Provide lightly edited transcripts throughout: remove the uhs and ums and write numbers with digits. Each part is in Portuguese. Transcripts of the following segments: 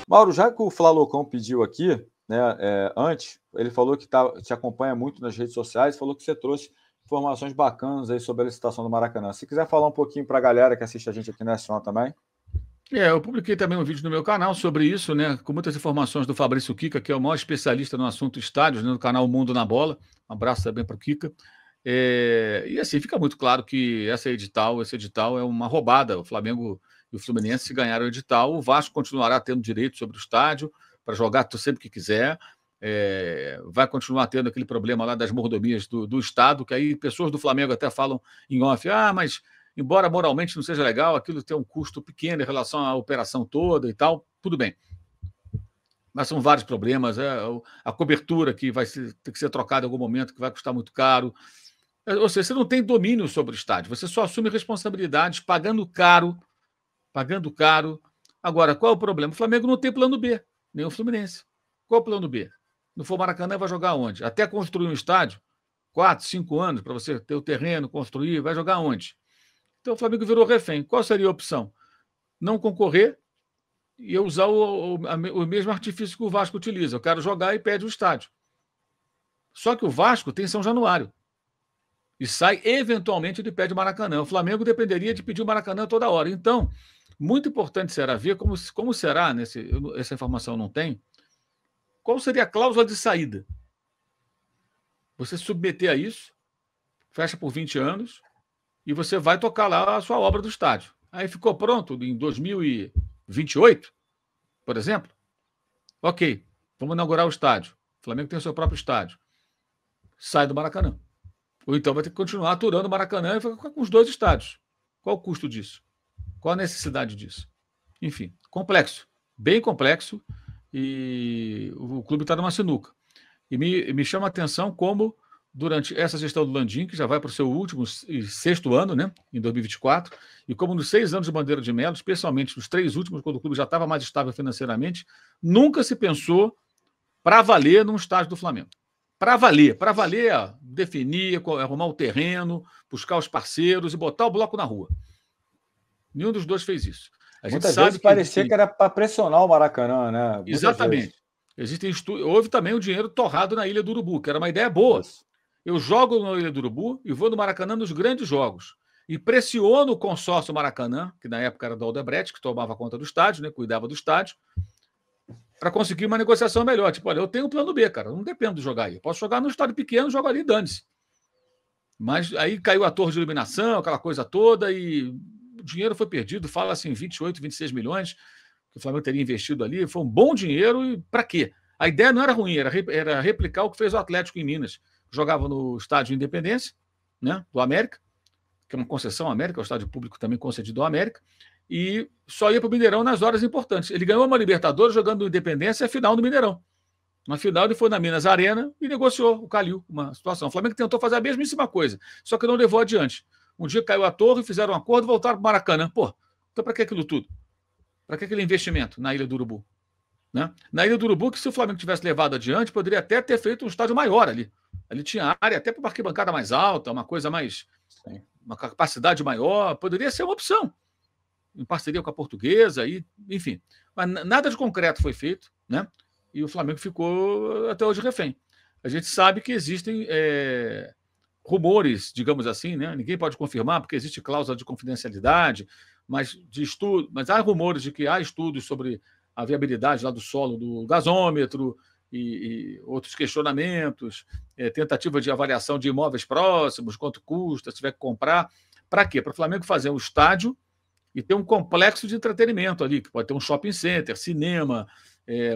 Mauro, já que o Flalocão pediu aqui, né, antes, ele falou que te acompanha muito nas redes sociais, falou que você trouxe informações bacanas aí sobre a licitação do Maracanã. Se quiser falar um pouquinho para a galera que assiste a gente aqui na S1 também. Eu publiquei também um vídeo no meu canal sobre isso, né, com muitas informações do Fabrício Kika, que é o maior especialista no assunto estádios, né, no canal Mundo na Bola. Um abraço também para o Kika. E assim, fica muito claro que esse edital é uma roubada. O Flamengo e o Fluminense, se ganharam o edital, o Vasco continuará tendo direito sobre o estádio para jogar sempre que quiser. Vai continuar tendo aquele problema lá das mordomias do Estado, que aí pessoas do Flamengo até falam em off, mas embora moralmente não seja legal, aquilo tem um custo pequeno em relação à operação toda e tal, tudo bem. Mas são vários problemas, a cobertura que vai ter que ser trocada em algum momento, que vai custar muito caro. Ou seja, você não tem domínio sobre o estádio, você só assume responsabilidades pagando caro. Agora, qual é o problema? O Flamengo não tem plano B, nem o Fluminense. Qual é o plano B? Não for Maracanã, vai jogar onde? Até construir um estádio, 4, 5 anos para você ter o terreno, construir, vai jogar onde? Então o Flamengo virou refém. Qual seria a opção? Não concorrer e usar o mesmo artifício que o Vasco utiliza. Eu quero jogar e pede o estádio. Só que o Vasco tem São Januário. E sai, eventualmente, ele pede o Maracanã. O Flamengo dependeria de pedir o Maracanã toda hora. Então, muito importante será ver como será, essa informação não tem, qual seria a cláusula de saída. Você submeter a isso, fecha por 20 anos, e você vai tocar lá a sua obra do estádio. Aí ficou pronto em 2028, por exemplo? Ok, vamos inaugurar o estádio. O Flamengo tem o seu próprio estádio. Sai do Maracanã. Ou então vai ter que continuar aturando o Maracanã e ficar com os 2 estádios. Qual o custo disso? Qual a necessidade disso? Enfim, complexo, bem complexo, e o clube está numa sinuca. E me chama a atenção como, durante essa gestão do Landim, que já vai para o seu último e 6º ano, né, em 2024, e como nos 6 anos de Bandeira de Melo, especialmente nos 3 últimos, quando o clube já estava mais estável financeiramente, nunca se pensou para valer num estádio do Flamengo. Para valer, definir, arrumar o terreno, buscar os parceiros e botar o bloco na rua. Nenhum dos 2 fez isso. Muitas vezes parecia que era para pressionar o Maracanã, né? Exatamente. Houve também o dinheiro torrado na Ilha do Urubu, que era uma ideia boa. Isso. Eu jogo na Ilha do Urubu e vou no Maracanã nos grandes jogos. E pressiono o consórcio Maracanã, que na época era do Aldebrecht, que tomava conta do estádio, né, cuidava do estádio, para conseguir uma negociação melhor. Tipo, olha, eu tenho um plano B, cara, eu não dependo de jogar aí. Eu posso jogar no estádio pequeno, jogo ali e dane-se. Mas aí caiu a torre de iluminação, aquela coisa toda, e o dinheiro foi perdido, fala assim, 28, 26 milhões que o Flamengo teria investido ali. Foi um bom dinheiro, e para quê? A ideia não era ruim, era replicar o que fez o Atlético em Minas. Jogava no estádio Independência, né, do América, que é uma concessão América, é o estádio público também concedido ao América, e só ia para o Mineirão nas horas importantes. Ele ganhou uma Libertadores jogando no Independência, a final do Mineirão. Na final, ele foi na Minas Arena e negociou o Calil, uma situação. O Flamengo tentou fazer a mesmíssima coisa, só que não levou adiante. Um dia caiu a torre, fizeram um acordo e voltaram para o Maracanã. Pô, então para que aquilo tudo? Para que aquele investimento na Ilha do Urubu? Né? Na Ilha do Urubu, que se o Flamengo tivesse levado adiante, poderia até ter feito um estádio maior ali. Ali tinha área até para uma arquibancada mais alta, uma coisa mais... Sim. Uma capacidade maior, poderia ser uma opção. Em parceria com a Portuguesa, enfim. Mas nada de concreto foi feito, né? E o Flamengo ficou até hoje refém. A gente sabe que existem rumores, digamos assim, né? Ninguém pode confirmar, porque existe cláusula de confidencialidade, mas há rumores de que há estudos sobre a viabilidade lá do solo do gasômetro e outros questionamentos, tentativa de avaliação de imóveis próximos, quanto custa, se tiver que comprar. Para quê? Para o Flamengo fazer um estádio e ter um complexo de entretenimento ali, que pode ter um shopping center, cinema,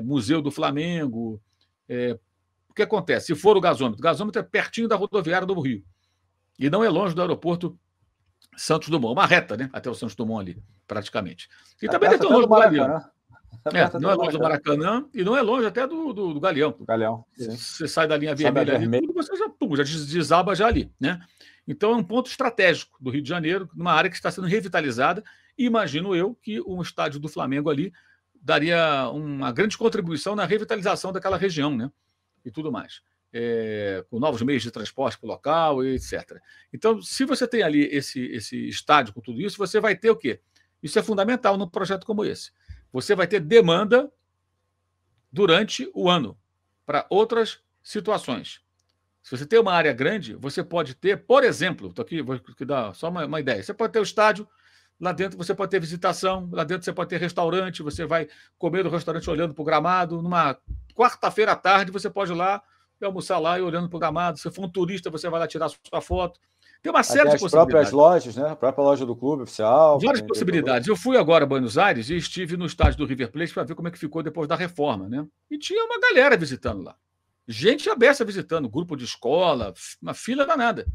museu do Flamengo. O que acontece? Se for o gasômetro é pertinho da rodoviária do Rio. E não é longe do aeroporto Santos Dumont. Uma reta, né? Até o Santos Dumont ali, praticamente. E também não é tão longe do Galeão. Não é longe do Maracanã e não é longe até do Galeão. Do Galeão, sim. Você sai da linha vermelha ali, tudo, você já desaba já ali, né? Então é um ponto estratégico do Rio de Janeiro, numa área que está sendo revitalizada. E imagino eu que um estádio do Flamengo ali daria uma grande contribuição na revitalização daquela região, né? E tudo mais. Com novos meios de transporte para o local, etc. Então, se você tem ali esse estádio com tudo isso, você vai ter o quê? Isso é fundamental num projeto como esse. Você vai ter demanda durante o ano, para outras situações. Se você tem uma área grande, você pode ter, por exemplo, estou aqui, vou dar só uma ideia, você pode ter o estádio, lá dentro você pode ter visitação, lá dentro você pode ter restaurante, você vai comer no restaurante olhando para o gramado, numa quarta-feira à tarde você pode ir lá e almoçar lá e olhando para o gramado, se for um turista você vai lá tirar sua foto. Tem uma série de possibilidades. As próprias lojas, né? A própria loja do clube oficial. Várias possibilidades. Eu fui agora a Buenos Aires e estive no estádio do River Plate para ver como é que ficou depois da reforma, né? E tinha uma galera visitando lá. Gente abessa visitando, grupo de escola, uma fila danada.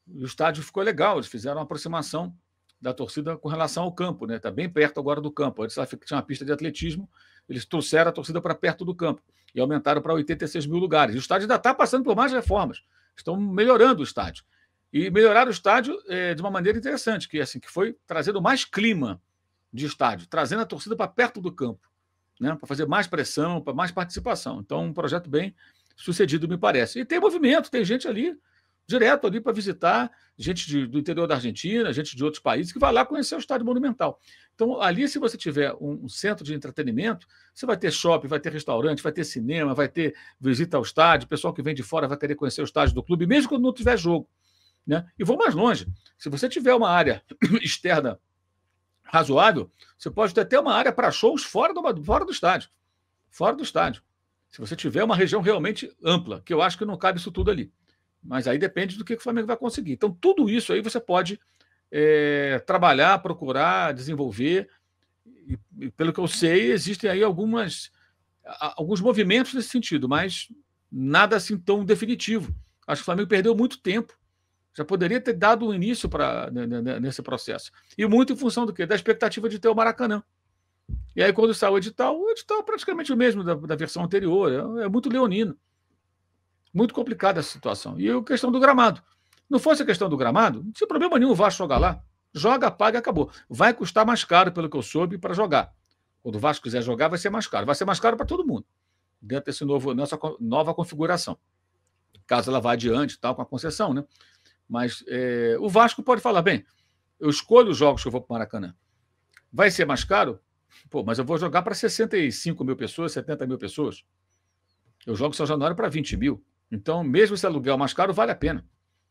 O estádio ficou legal, eles fizeram uma aproximação da torcida com relação ao campo, né? Está bem perto agora do campo. Antes tinha uma pista de atletismo, eles trouxeram a torcida para perto do campo e aumentaram para 86 mil lugares. E o estádio ainda está passando por mais reformas. Estão melhorando o estádio. E melhoraram o estádio de uma maneira interessante, que foi trazendo mais clima de estádio, trazendo a torcida para perto do campo, né, para fazer mais pressão, para mais participação. Então, um projeto bem sucedido, me parece. E tem movimento, tem gente ali, direto ali para visitar, gente do interior da Argentina, gente de outros países, que vai lá conhecer o Estádio Monumental. Então, ali, se você tiver um centro de entretenimento, você vai ter shopping, vai ter restaurante, vai ter cinema, vai ter visita ao estádio, o pessoal que vem de fora vai querer conhecer o estádio do clube, mesmo quando não tiver jogo. Né? E vou mais longe. Se você tiver uma área externa razoável, você pode ter até uma área para shows fora do estádio. Fora do estádio. Se você tiver uma região realmente ampla, que eu acho que não cabe isso tudo ali. Mas aí depende do que o Flamengo vai conseguir. Então, tudo isso aí você pode trabalhar, procurar, desenvolver. E, pelo que eu sei, existem aí alguns movimentos nesse sentido, mas nada assim tão definitivo. Acho que o Flamengo perdeu muito tempo. Já poderia ter dado um início nesse processo. E muito em função do quê? Da expectativa de ter o Maracanã. E aí, quando saiu o edital é praticamente o mesmo da versão anterior. É muito leonino. Muito complicada essa situação. E a questão do gramado. Não fosse a questão do gramado, não tinha problema nenhum o Vasco jogar lá. Joga, paga e acabou. Vai custar mais caro, pelo que eu soube, para jogar. Quando o Vasco quiser jogar, vai ser mais caro. Vai ser mais caro para todo mundo, dentro dessa nova configuração. Caso ela vá adiante, tal, com a concessão, né? Mas o Vasco pode falar, bem, eu escolho os jogos que eu vou para o Maracanã. Vai ser mais caro? Pô, mas eu vou jogar para 65 mil pessoas, 70 mil pessoas. Eu jogo São Januário para 20 mil. Então, mesmo esse aluguel mais caro, vale a pena.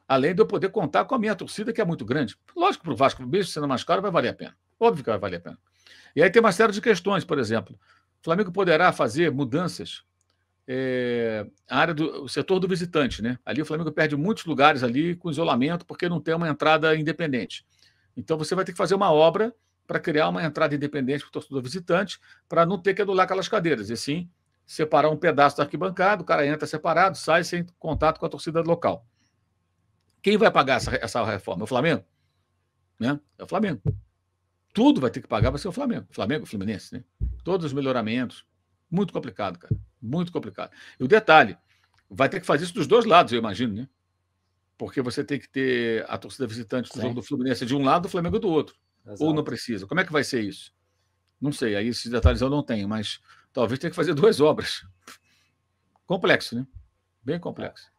Além de eu poder contar com a minha torcida, que é muito grande. Lógico que para o Vasco, mesmo sendo mais caro, vai valer a pena. Óbvio que vai valer a pena. E aí tem uma série de questões, por exemplo. O Flamengo poderá fazer mudanças a área o setor do visitante, né? Ali o Flamengo perde muitos lugares ali com isolamento porque não tem uma entrada independente. Então você vai ter que fazer uma obra para criar uma entrada independente para o torcedor visitante, para não ter que anular aquelas cadeiras, e sim separar um pedaço da arquibancada, o cara entra separado, sai sem contato com a torcida local. Quem vai pagar essa reforma? É o Flamengo? Né? É o Flamengo. Tudo vai ter que pagar, vai ser o Flamengo. Flamengo, Fluminense, né? Todos os melhoramentos. Muito complicado, cara. Muito complicado. E o detalhe, vai ter que fazer isso dos dois lados, eu imagino, né? Porque você tem que ter a torcida visitante do jogo do Fluminense de um lado, do Flamengo do outro. Exato. Ou não precisa. Como é que vai ser isso? Não sei, aí esses detalhes eu não tenho, mas talvez tenha que fazer duas obras. Complexo, né? Bem complexo.